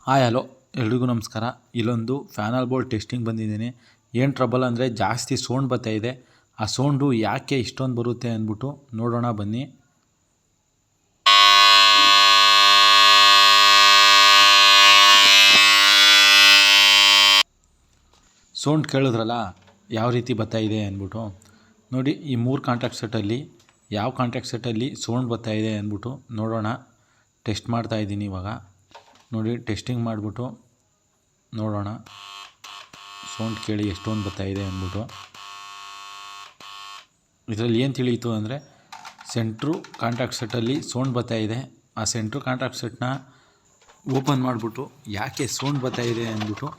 Hi hello ಎಲ್ರಿಗೂ ನಮಸ್ಕಾರ. ಇಲ್ಲೊಂದು ಫ್ಯಾನಲ್ ಬೋಲ್ಟ್ ಟೆಸ್ಟಿಂಗ್ ಬಂದಿದ್ದೀನಿ. ಏನು ಟ್ರಬಲ್ ಅಂದರೆ ಜಾಸ್ತಿ ಸೌಂಡ್ ಬರ್ತಾ ಇದೆ. ಆ ಸೌಂಡು ಯಾಕೆ ಇಷ್ಟೊಂದು ಬರುತ್ತೆ ಅಂದ್ಬಿಟ್ಟು ನೋಡೋಣ ಬನ್ನಿ. ಸೌಂಡ್ ಕೇಳಿದ್ರಲ್ಲ ಯಾವ ರೀತಿ ಬರ್ತಾ ಇದೆ ಅಂದ್ಬಿಟ್ಟು. ನೋಡಿ, ಈ 3 ಕಾಂಟ್ಯಾಕ್ಟ್ ಸೆಟ್ಟಲ್ಲಿ ಯಾವ ಕಾಂಟ್ಯಾಕ್ಟ್ ಸೆಟ್ಟಲ್ಲಿ ಸೌಂಡ್ ಬರ್ತಾ ಇದೆ ಅಂದ್ಬಿಟ್ಟು ನೋಡೋಣ. ಟೆಸ್ಟ್ ಮಾಡ್ತಾಯಿದ್ದೀನಿ ಇವಾಗ. ನೋಡಿ, ಟೆಸ್ಟಿಂಗ್ ಮಾಡಿಬಿಟ್ಟು ನೋಡೋಣ ಸೌಂಡ್ ಕೇಳಿ ಎಷ್ಟೊಂದು ಬರ್ತಾಯಿದೆ ಅಂದ್ಬಿಟ್ಟು. ಇದರಲ್ಲಿ ಏನು ತಿಳಿಯಿತು ಅಂದರೆ ಸೆಂಟ್ರು ಕಾಂಟ್ಯಾಕ್ಟ್ ಸೆಟ್ಟಲ್ಲಿ ಸೌಂಡ್ ಬರ್ತಾಯಿದೆ. ಆ ಸೆಂಟ್ರು ಕಾಂಟ್ಯಾಕ್ಟ್ ಸೆಟ್ನ ಓಪನ್ ಮಾಡಿಬಿಟ್ಟು ಯಾಕೆ ಸೌಂಡ್ ಬರ್ತಾಯಿದೆ ಅಂದ್ಬಿಟ್ಟು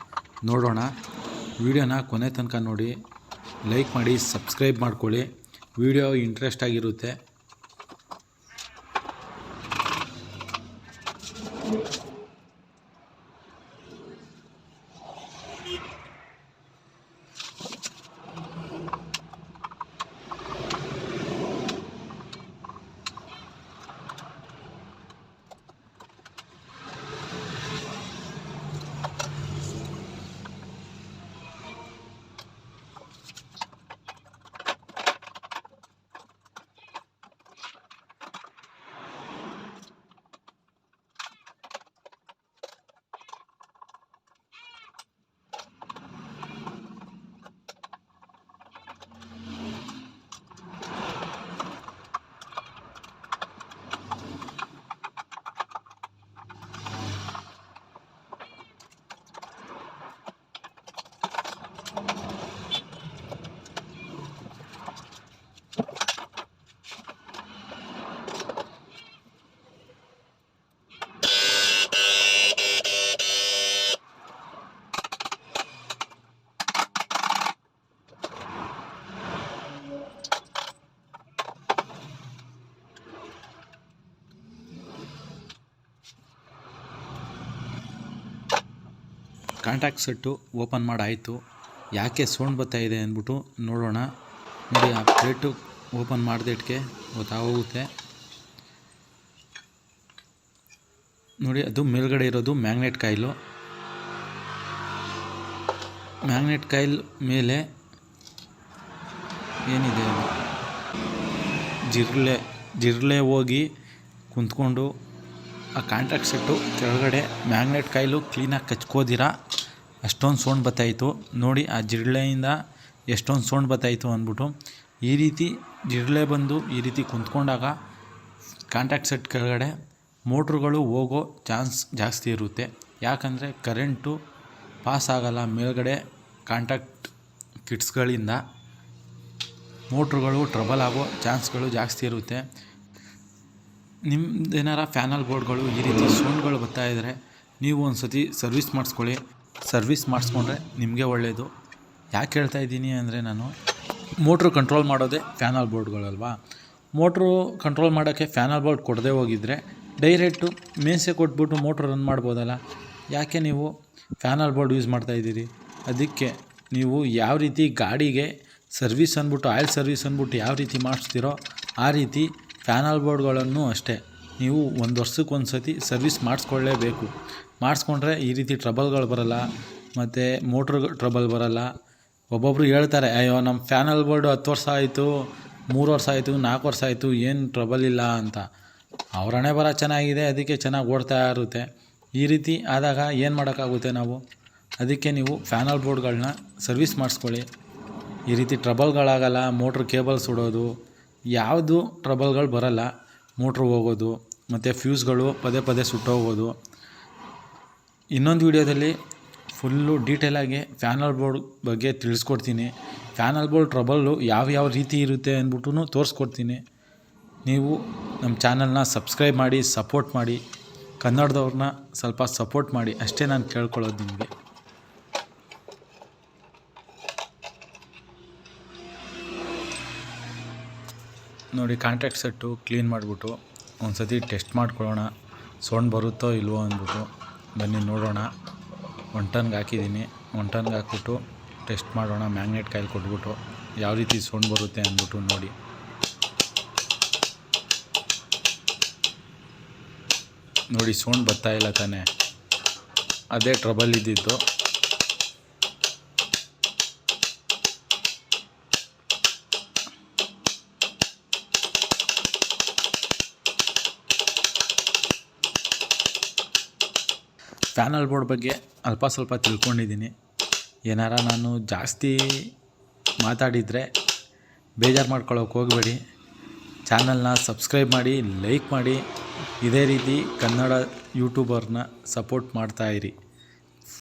ನೋಡೋಣ. ವಿಡಿಯೋನ ಕೊನೆ ತನಕ ನೋಡಿ, ಲೈಕ್ ಮಾಡಿ, ಸಬ್ಸ್ಕ್ರೈಬ್ ಮಾಡ್ಕೊಳ್ಳಿ. ವಿಡಿಯೋ ಇಂಟ್ರೆಸ್ಟ್ ಆಗಿರುತ್ತೆ. ಕಾಂಟ್ಯಾಕ್ಟ್ ಸೆಟ್ಟು ಓಪನ್ ಮಾಡಾಯಿತು. ಯಾಕೆ ಸೌಂಡ್ ಬರ್ತಾ ಇದೆ ಅಂದ್ಬಿಟ್ಟು ನೋಡೋಣ. ನೋಡಿ, ಆ ಪ್ಲೇಟು ಓಪನ್ ಮಾಡಿದೆಟ್ಗೆ ಗೊತ್ತಾಗೋಗುತ್ತೆ. ನೋಡಿ, ಅದು ಮೇಲ್ಗಡೆ ಇರೋದು ಮ್ಯಾಗ್ನೆಟ್ ಕಾಯಿಲು. ಮ್ಯಾಗ್ನೆಟ್ ಕಾಯಿಲ್ ಮೇಲೆ ಏನಿದೆ, ಜಿರ್ಲೆ ಹೋಗಿ ಕುಂತ್ಕೊಂಡು ಆ ಕಾಂಟ್ಯಾಕ್ಟ್ ಸೆಟ್ಟು ಕೆಳಗಡೆ ಮ್ಯಾಗ್ನೆಟ್ ಕಾಯಿಲು ಕ್ಲೀನಾಗಿ ಕಚ್ಕೋದಿರ ಅಷ್ಟೊಂದು ಸೌಂಡ್ ಬರ್ತಾಯಿತ್ತು. ನೋಡಿ, ಆ ಜಿರಳೆಯಿಂದ ಎಷ್ಟೊಂದು ಸೌಂಡ್ ಬರ್ತಾಯಿತ್ತು ಅಂದ್ಬಿಟ್ಟು. ಈ ರೀತಿ ಜಿರಳೆ ಬಂದು ಈ ರೀತಿ ಕುಂತ್ಕೊಂಡಾಗ ಕಾಂಟ್ಯಾಕ್ಟ್ ಸೆಟ್ ಕೆಳಗಡೆ ಮೋಟ್ರುಗಳು ಹೋಗೋ ಚಾನ್ಸ್ ಜಾಸ್ತಿ ಇರುತ್ತೆ. ಯಾಕಂದರೆ ಕರೆಂಟು ಪಾಸ್ ಆಗಲ್ಲ ಮೇಲ್ಗಡೆ ಕಾಂಟ್ಯಾಕ್ಟ್ ಕಿಟ್ಸ್ಗಳಿಂದ. ಮೋಟ್ರುಗಳು ಟ್ರಬಲ್ ಆಗೋ ಚಾನ್ಸ್ಗಳು ಜಾಸ್ತಿ ಇರುತ್ತೆ. ನಿಮ್ಮದೇನಾರ ಫ್ಯಾನಲ್ ಬೋರ್ಡ್ಗಳು ಈ ರೀತಿ ಸೌಂಡ್ಗಳು ಬರ್ತಾಯಿದ್ರೆ ನೀವು ಒಂದು ಸತಿ ಸರ್ವಿಸ್ ಮಾಡಿಸ್ಕೊಳ್ಳಿ. ಸರ್ವಿಸ್ ಮಾಡಿಸ್ಕೊಂಡ್ರೆ ನಿಮಗೆ ಒಳ್ಳೆಯದು. ಯಾಕೆ ಹೇಳ್ತಾ ಇದ್ದೀನಿ ಅಂದರೆ, ನಾನು ಮೋಟ್ರು ಕಂಟ್ರೋಲ್ ಮಾಡೋದೇ ಫ್ಯಾನಲ್ ಬೋರ್ಡ್ಗಳಲ್ವಾ. ಮೋಟ್ರು ಕಂಟ್ರೋಲ್ ಮಾಡೋಕ್ಕೆ ಫ್ಯಾನಲ್ ಬೋರ್ಡ್ ಕೊಡದೇ ಹೋಗಿದ್ದರೆ ಡೈರೆಕ್ಟು ಮೇಸೆ ಕೊಟ್ಬಿಟ್ಟು ಮೋಟ್ರು ರನ್ ಮಾಡ್ಬೋದಲ್ಲ. ಯಾಕೆ ನೀವು ಫ್ಯಾನಲ್ ಬೋರ್ಡ್ ಯೂಸ್ ಮಾಡ್ತಾಯಿದ್ದೀರಿ? ಅದಕ್ಕೆ ನೀವು ಯಾವ ರೀತಿ ಗಾಡಿಗೆ ಸರ್ವಿಸ್ ಅಂದ್ಬಿಟ್ಟು, ಆಯಿಲ್ ಸರ್ವಿಸ್ ಅಂದ್ಬಿಟ್ಟು ಯಾವ ರೀತಿ ಮಾಡಿಸ್ತೀರೋ ಆ ರೀತಿ ಫ್ಯಾನಲ್ ಬೋರ್ಡ್ಗಳನ್ನು ಅಷ್ಟೇ ನೀವು 1 ವರ್ಷಕ್ಕೆ ಒಂದು ಸತಿ ಸರ್ವಿಸ್ ಮಾಡಿಸ್ಕೊಳ್ಳೇಬೇಕು. ಮಾಡಿಸ್ಕೊಂಡ್ರೆ ಈ ರೀತಿ ಟ್ರಬಲ್ಗಳು ಬರೋಲ್ಲ, ಮತ್ತು ಮೋಟ್ರ್ ಟ್ರಬಲ್ ಬರೋಲ್ಲ. ಒಬ್ಬೊಬ್ಬರು ಹೇಳ್ತಾರೆ, ಅಯ್ಯೋ ನಮ್ಮ ಫ್ಯಾನಲ್ ಬೋರ್ಡು 10 ವರ್ಷ ಆಯಿತು, 3 ವರ್ಷ ಆಯಿತು, 4 ವರ್ಷ ಆಯಿತು, ಏನು ಟ್ರಬಲ್ ಇಲ್ಲ ಅಂತ. ಅವ್ರ ಹಣೆ ಬರ ಚೆನ್ನಾಗಿದೆ, ಅದಕ್ಕೆ ಚೆನ್ನಾಗಿ ಓಡ್ತಾ ಇರುತ್ತೆ. ಈ ರೀತಿ ಆದಾಗ ಏನು ಮಾಡೋಕ್ಕಾಗುತ್ತೆ ನಾವು? ಅದಕ್ಕೆ ನೀವು ಫ್ಯಾನಲ್ ಬೋರ್ಡ್ಗಳನ್ನ ಸರ್ವಿಸ್ ಮಾಡಿಸ್ಕೊಳ್ಳಿ. ಈ ರೀತಿ ಟ್ರಬಲ್ಗಳಾಗಲ್ಲ. ಮೋಟ್ರ್ ಕೇಬಲ್ ಸುಡೋದು ಯಾವುದು ಟ್ರಬಲ್ಗಳು ಬರೋಲ್ಲ. ಮೋಟ್ರ್ ಹೋಗೋದು ಮತ್ತು ಫ್ಯೂಸ್ಗಳು ಪದೇ ಪದೇ ಸುಟ್ಟೋಗೋದು. ಇನ್ನೊಂದು ವಿಡಿಯೋದಲ್ಲಿ ಫುಲ್ಲು ಡೀಟೇಲಾಗಿ ಫ್ಯಾನಲ್ ಬೋರ್ಡ್ ಬಗ್ಗೆ ತಿಳಿಸ್ಕೊಡ್ತೀನಿ. ಫ್ಯಾನಲ್ ಬೋರ್ಡ್ ಟ್ರಬಲ್ಲು ಯಾವ ರೀತಿ ಇರುತ್ತೆ ಅಂದ್ಬಿಟ್ಟು ತೋರಿಸ್ಕೊಡ್ತೀನಿ. ನೀವು ನಮ್ಮ ಚಾನಲ್ನ ಸಬ್ಸ್ಕ್ರೈಬ್ ಮಾಡಿ, ಸಪೋರ್ಟ್ ಮಾಡಿ. ಕನ್ನಡದವ್ರನ್ನ ಸ್ವಲ್ಪ ಸಪೋರ್ಟ್ ಮಾಡಿ, ಅಷ್ಟೇ ನಾನು ಕೇಳ್ಕೊಳ್ಳೋದು ನಿಮಗೆ. ನೋಡಿ, ಕಾಂಟ್ಯಾಕ್ಟ್ ಸೆಟ್ಟು ಕ್ಲೀನ್ ಮಾಡಿಬಿಟ್ಟು ಒಂದು ಸತಿ ಟೆಸ್ಟ್ ಮಾಡ್ಕೊಳ್ಳೋಣ, ಸೌಂಡ್ ಬರುತ್ತೋ ಇಲ್ವೋ ಅಂದ್ಬಿಟ್ಟು. ಬನ್ನಿ ನೋಡೋಣ. 1 ಟನ್ಗೆ ಹಾಕಿದ್ದೀನಿ. 1 ಟನ್ಗೆ ಹಾಕ್ಬಿಟ್ಟು ಟೆಸ್ಟ್ ಮಾಡೋಣ. ಮ್ಯಾಗ್ನೆಟ್ ಕಾಯಿಲ್ ಕೊಟ್ಬಿಟ್ಟು ಯಾವ ರೀತಿ ಸೌಂಡ್ ಬರುತ್ತೆ ಅಂದ್ಬಿಟ್ಟು ನೋಡಿ. ನೋಡಿ, ಸೌಂಡ್ ಬರ್ತಾಯಿಲ್ಲ ತಾನೇ. ಅದೇ ಟ್ರಬಲ್ ಇದ್ದಿದ್ದು. ಪ್ಯಾನಲ್ ಬೋರ್ಡ್ ಬಗ್ಗೆ ಅಲ್ಪ ಸ್ವಲ್ಪ ತಿಳ್ಕೊಂಡಿದ್ದೀನಿ. ಏನಾರ ನಾನು ಜಾಸ್ತಿ ಮಾತಾಡಿದರೆ ಬೇಜಾರು ಮಾಡ್ಕೊಳ್ಳೋಕೆ ಹೋಗಬೇಡಿ. ಚಾನಲ್ನ ಸಬ್ಸ್ಕ್ರೈಬ್ ಮಾಡಿ, ಲೈಕ್ ಮಾಡಿ, ಇದೇ ರೀತಿ ಕನ್ನಡ ಯೂಟ್ಯೂಬರ್ನ ಸಪೋರ್ಟ್ ಮಾಡ್ತಾಯಿರಿ.